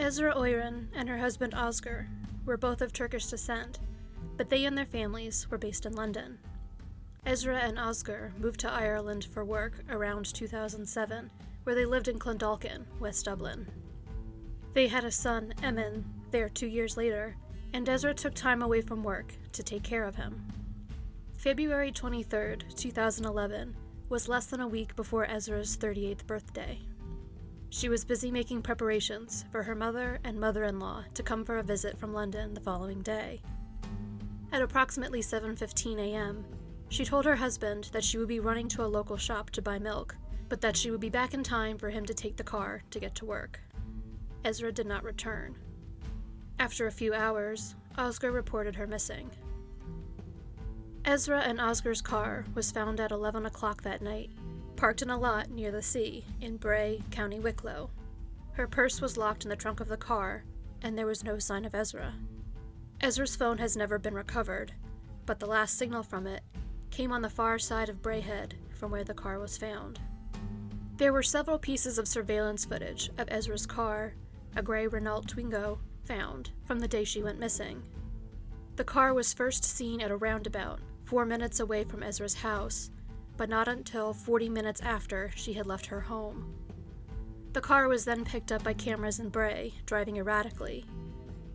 Esra Uyrun and her husband Oscar were both of Turkish descent, but they and their families were based in London. Esra and Oscar moved to Ireland for work around 2007, where they lived in Clondalkin, West Dublin. They had a son, Emin, there 2 years later, and Esra took time away from work to take care of him. February 23, 2011, was less than a week before Ezra's 38th birthday. She was busy making preparations for her mother and mother-in-law to come for a visit from London the following day. At approximately 7:15 a.m., she told her husband that she would be running to a local shop to buy milk, but that she would be back in time for him to take the car to get to work. Esra did not return. After a few hours, Oscar reported her missing. Esra and Oscar's car was found at 11 o'clock that night, parked in a lot near the sea in Bray, County Wicklow. Her purse was locked in the trunk of the car, and there was no sign of Esra. Ezra's phone has never been recovered, but the last signal from it came on the far side of Brayhead from where the car was found. There were several pieces of surveillance footage of Ezra's car, a gray Renault Twingo, found from the day she went missing. The car was first seen at a roundabout 4 minutes away from Ezra's house, but not until 40 minutes after she had left her home. The car was then picked up by cameras in Bray, driving erratically,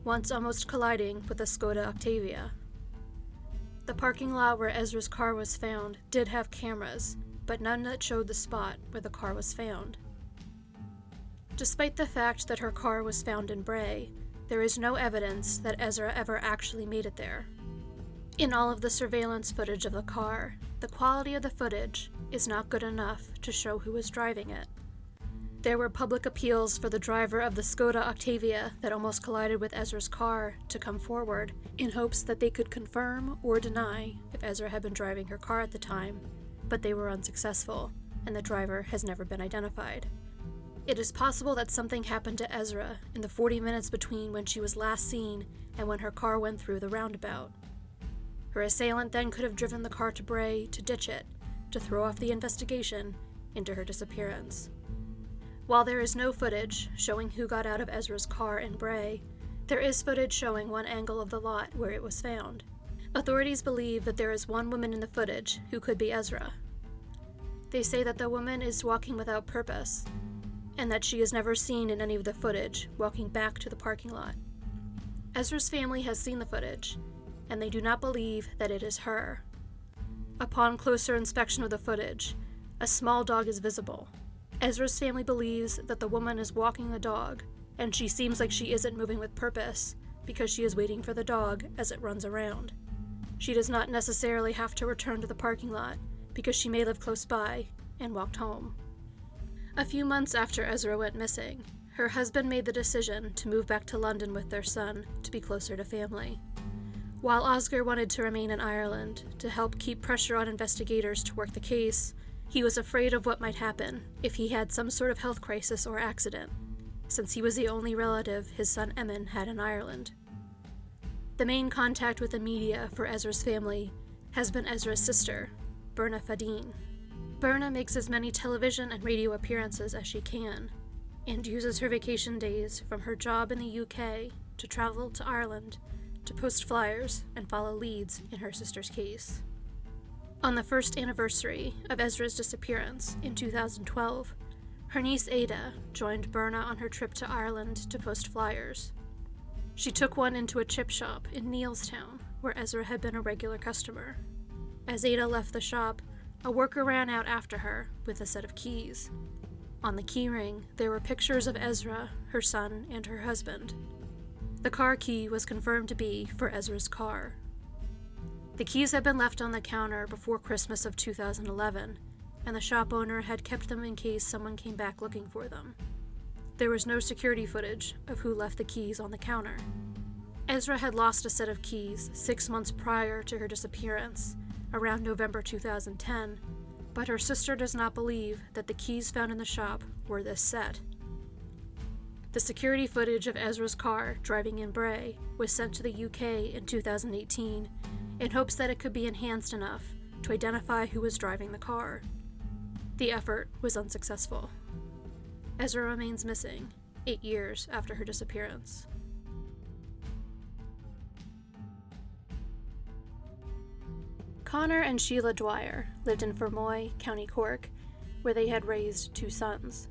once almost colliding with a Skoda Octavia. The parking lot where Ezra's car was found did have cameras, but none that showed the spot where the car was found. Despite the fact that her car was found in Bray, there is no evidence that Esra ever actually made it there. In all of the surveillance footage of the car, the quality of the footage is not good enough to show who was driving it. There were public appeals for the driver of the Skoda Octavia that almost collided with Ezra's car to come forward in hopes that they could confirm or deny if Esra had been driving her car at the time, but they were unsuccessful, and the driver has never been identified. It is possible that something happened to Esra in the 40 minutes between when she was last seen and when her car went through the roundabout. Her assailant then could have driven the car to Bray to ditch it, to throw off the investigation into her disappearance. While there is no footage showing who got out of Ezra's car in Bray, there is footage showing one angle of the lot where it was found. Authorities believe that there is one woman in the footage who could be Esra. They say that the woman is walking without purpose, and that she is never seen in any of the footage walking back to the parking lot. Ezra's family has seen the footage, and they do not believe that it is her. Upon closer inspection of the footage, a small dog is visible. Ezra's family believes that the woman is walking the dog, and she seems like she isn't moving with purpose because she is waiting for the dog as it runs around. She does not necessarily have to return to the parking lot because she may live close by and walked home. A few months after Esra went missing, her husband made the decision to move back to London with their son to be closer to family. While Oscar wanted to remain in Ireland to help keep pressure on investigators to work the case, he was afraid of what might happen if he had some sort of health crisis or accident, since he was the only relative his son Emin had in Ireland. The main contact with the media for Ezra's family has been Ezra's sister, Berna Fadine. Berna makes as many television and radio appearances as she can, and uses her vacation days from her job in the UK to travel to Ireland to post flyers and follow leads in her sister's case. On the first anniversary of Ezra's disappearance in 2012, her niece Ada joined Berna on her trip to Ireland to post flyers. She took one into a chip shop in Neilstown, where Ezra had been a regular customer. As Ada left the shop, a worker ran out after her with a set of keys. On the keyring, there were pictures of Ezra, her son, and her husband. The car key was confirmed to be for Ezra's car. The keys had been left on the counter before Christmas of 2011, and the shop owner had kept them in case someone came back looking for them. There was no security footage of who left the keys on the counter. Ezra had lost a set of keys 6 months prior to her disappearance, around November 2010, but her sister does not believe that the keys found in the shop were this set. The security footage of Ezra's car driving in Bray was sent to the UK in 2018 in hopes that it could be enhanced enough to identify who was driving the car. The effort was unsuccessful. Ezra remains missing, 8 years after her disappearance. Conor and Sheila Dwyer lived in Fermoy, County Cork, where they had raised 2 sons.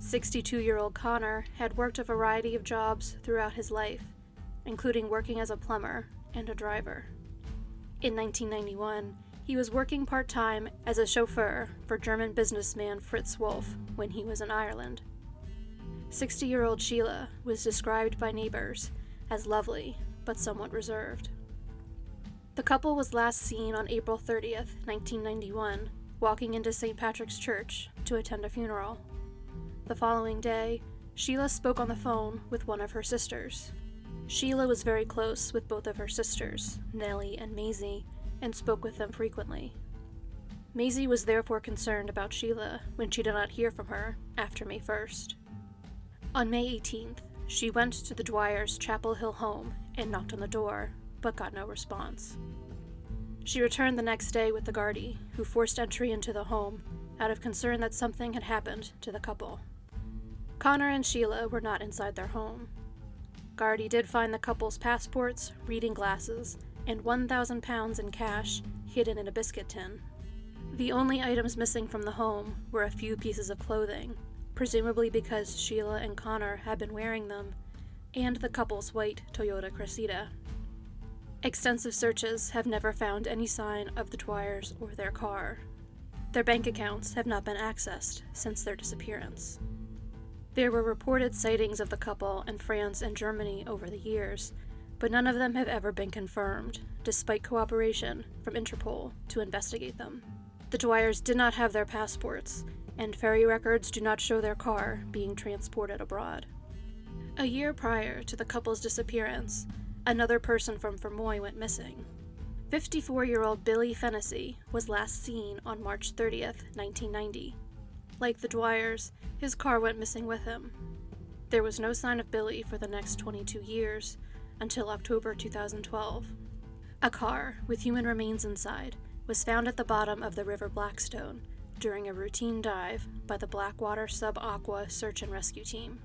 62-year-old Conor had worked a variety of jobs throughout his life, including working as a plumber and a driver. In 1991, he was working part-time as a chauffeur for German businessman Fritz Wolf when he was in Ireland. 60-year-old Sheila was described by neighbors as lovely but somewhat reserved. The couple was last seen on April 30th, 1991, walking into St. Patrick's Church to attend a funeral. The following day, Sheila spoke on the phone with one of her sisters. Sheila was very close with both of her sisters, Nellie and Maisie, and spoke with them frequently. Maisie was therefore concerned about Sheila when she did not hear from her after May 1st. On May 18th, she went to the Dwyer's Chapel Hill home and knocked on the door, but got no response. She returned the next day with the Gardaí, who forced entry into the home out of concern that something had happened to the couple. Conor and Sheila were not inside their home. Gardaí did find the couple's passports, reading glasses, and £1,000 in cash hidden in a biscuit tin. The only items missing from the home were a few pieces of clothing, presumably because Sheila and Conor had been wearing them, and the couple's white Toyota Cressida. Extensive searches have never found any sign of the Dwyers or their car. Their bank accounts have not been accessed since their disappearance. There were reported sightings of the couple in France and Germany over the years, but none of them have ever been confirmed, despite cooperation from Interpol to investigate them. The Dwyers did not have their passports, and ferry records do not show their car being transported abroad. A year prior to the couple's disappearance, another person from Fermoy went missing. 54-year-old Billy Fennessy was last seen on March 30th, 1990. Like the Dwyers, his car went missing with him. There was no sign of Billy for the next 22 years, until October 2012. A car, with human remains inside, was found at the bottom of the River Blackstone during a routine dive by the Blackwater Sub-Aqua Search and Rescue Team.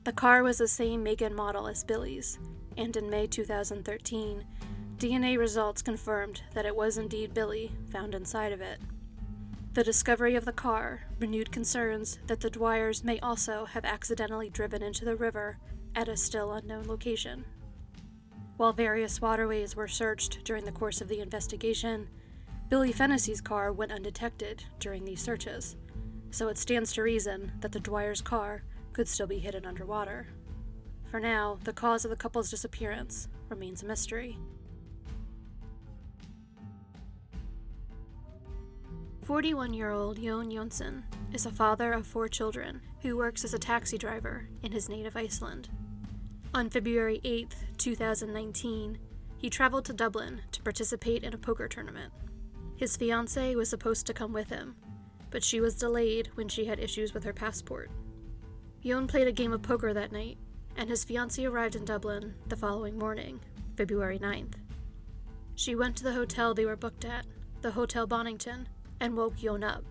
The car was the same make and model as Billy's, and in May 2013, DNA results confirmed that it was indeed Billy found inside of it. The discovery of the car renewed concerns that the Dwyers may also have accidentally driven into the river at a still unknown location. While various waterways were searched during the course of the investigation, Billy Fennessy's car went undetected during these searches, so it stands to reason that the Dwyer's car could still be hidden underwater. For now, the cause of the couple's disappearance remains a mystery. 41-year-old Jónsson is a father of 4 children who works as a taxi driver in his native Iceland. On February 8, 2019, he traveled to Dublin to participate in a poker tournament. His fiancée was supposed to come with him, but she was delayed when she had issues with her passport. Jón played a game of poker that night, and his fiancée arrived in Dublin the following morning, February 9th. She went to the hotel they were booked at, the Hotel Bonington, and woke Jón up.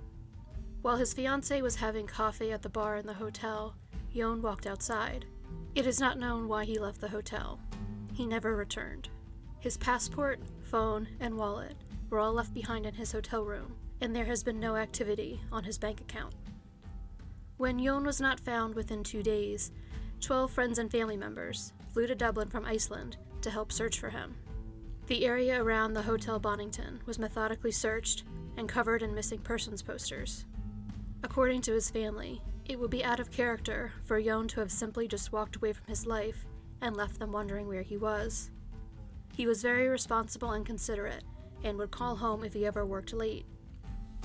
While his fiancée was having coffee at the bar in the hotel, Jón walked outside. It is not known why he left the hotel. He never returned. His passport, phone, and wallet were all left behind in his hotel room, and there has been no activity on his bank account. When Jón was not found within 2 days, 12 friends and family members flew to Dublin from Iceland to help search for him. The area around the Hotel Bonington was methodically searched and covered in missing persons posters. According to his family, it would be out of character for Jón to have simply just walked away from his life and left them wondering where he was. He was very responsible and considerate, and would call home if he ever worked late.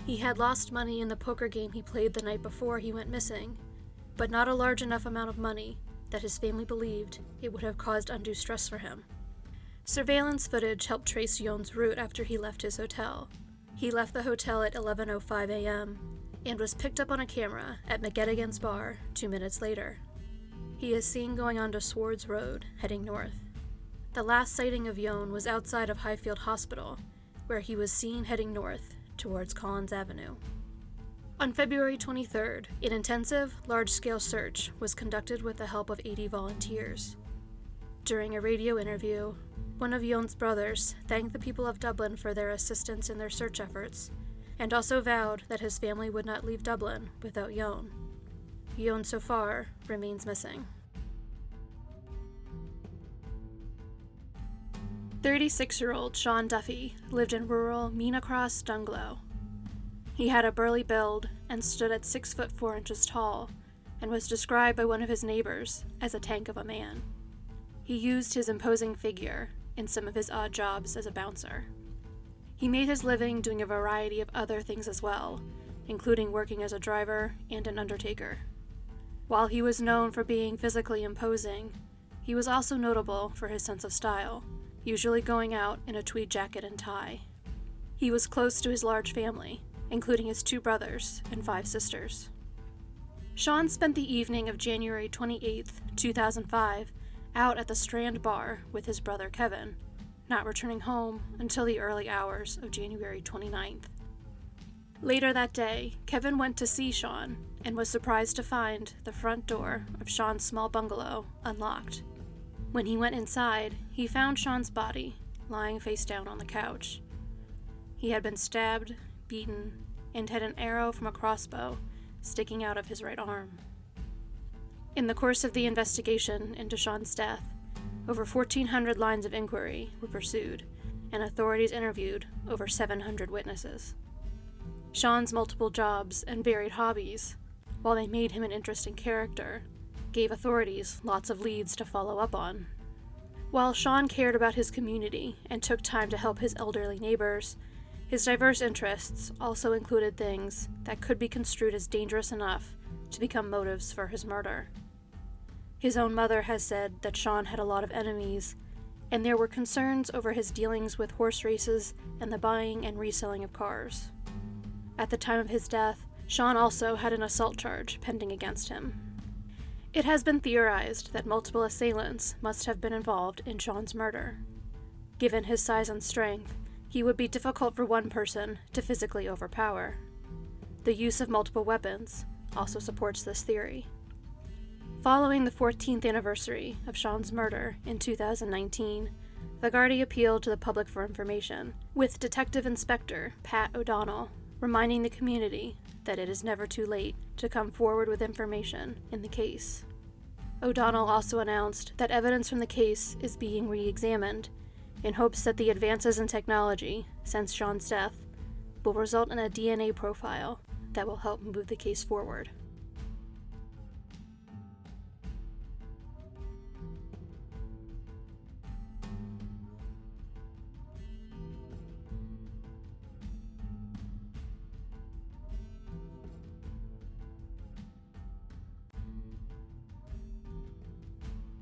He had lost money in the poker game he played the night before he went missing, but not a large enough amount of money that his family believed it would have caused undue stress for him. Surveillance footage helped trace Jón's route after he left his hotel. He left the hotel at 11:05 a.m. and was picked up on a camera at McGettigan's bar 2 minutes later. He is seen going onto Swords Road, heading north. The last sighting of Jón was outside of Highfield Hospital, where he was seen heading north towards Collins Avenue. On February 23rd, an intensive, large-scale search was conducted with the help of 80 volunteers. During a radio interview, one of Jónn's brothers thanked the people of Dublin for their assistance in their search efforts, and also vowed that his family would not leave Dublin without Jón. Jón so far remains missing. 36-year-old Shaun Duffy lived in rural Meanacross, Dunglow. He had a burly build and stood at 6 foot 4 inches tall, and was described by one of his neighbors as a tank of a man. He used his imposing figure in some of his odd jobs as a bouncer. He made his living doing a variety of other things as well, including working as a driver and an undertaker. While he was known for being physically imposing, he was also notable for his sense of style, usually going out in a tweed jacket and tie. He was close to his large family, including his 2 brothers and 5 sisters. Shaun spent the evening of January 28, 2005, out at the Strand Bar with his brother Kevin, not returning home until the early hours of January 29th. Later that day, Kevin went to see Shaun and was surprised to find the front door of Shaun's small bungalow unlocked. When he went inside, he found Shaun's body lying face down on the couch. He had been stabbed, beaten, and had an arrow from a crossbow sticking out of his right arm. In the course of the investigation into Shaun's death, over 1,400 lines of inquiry were pursued, and authorities interviewed over 700 witnesses. Shaun's multiple jobs and varied hobbies, while they made him an interesting character, gave authorities lots of leads to follow up on. While Shaun cared about his community and took time to help his elderly neighbors, his diverse interests also included things that could be construed as dangerous enough to become motives for his murder. His own mother has said that Shaun had a lot of enemies, and there were concerns over his dealings with horse races and the buying and reselling of cars. At the time of his death, Shaun also had an assault charge pending against him. It has been theorized that multiple assailants must have been involved in Shaun's murder. Given his size and strength, he would be difficult for one person to physically overpower. The use of multiple weapons also supports this theory. Following the 14th anniversary of Shaun's murder in 2019, the Gardaí appealed to the public for information, with Detective Inspector Pat O'Donnell reminding the community that it is never too late to come forward with information in the case. O'Donnell also announced that evidence from the case is being re-examined in hopes that the advances in technology since Shaun's death will result in a DNA profile that will help move the case forward.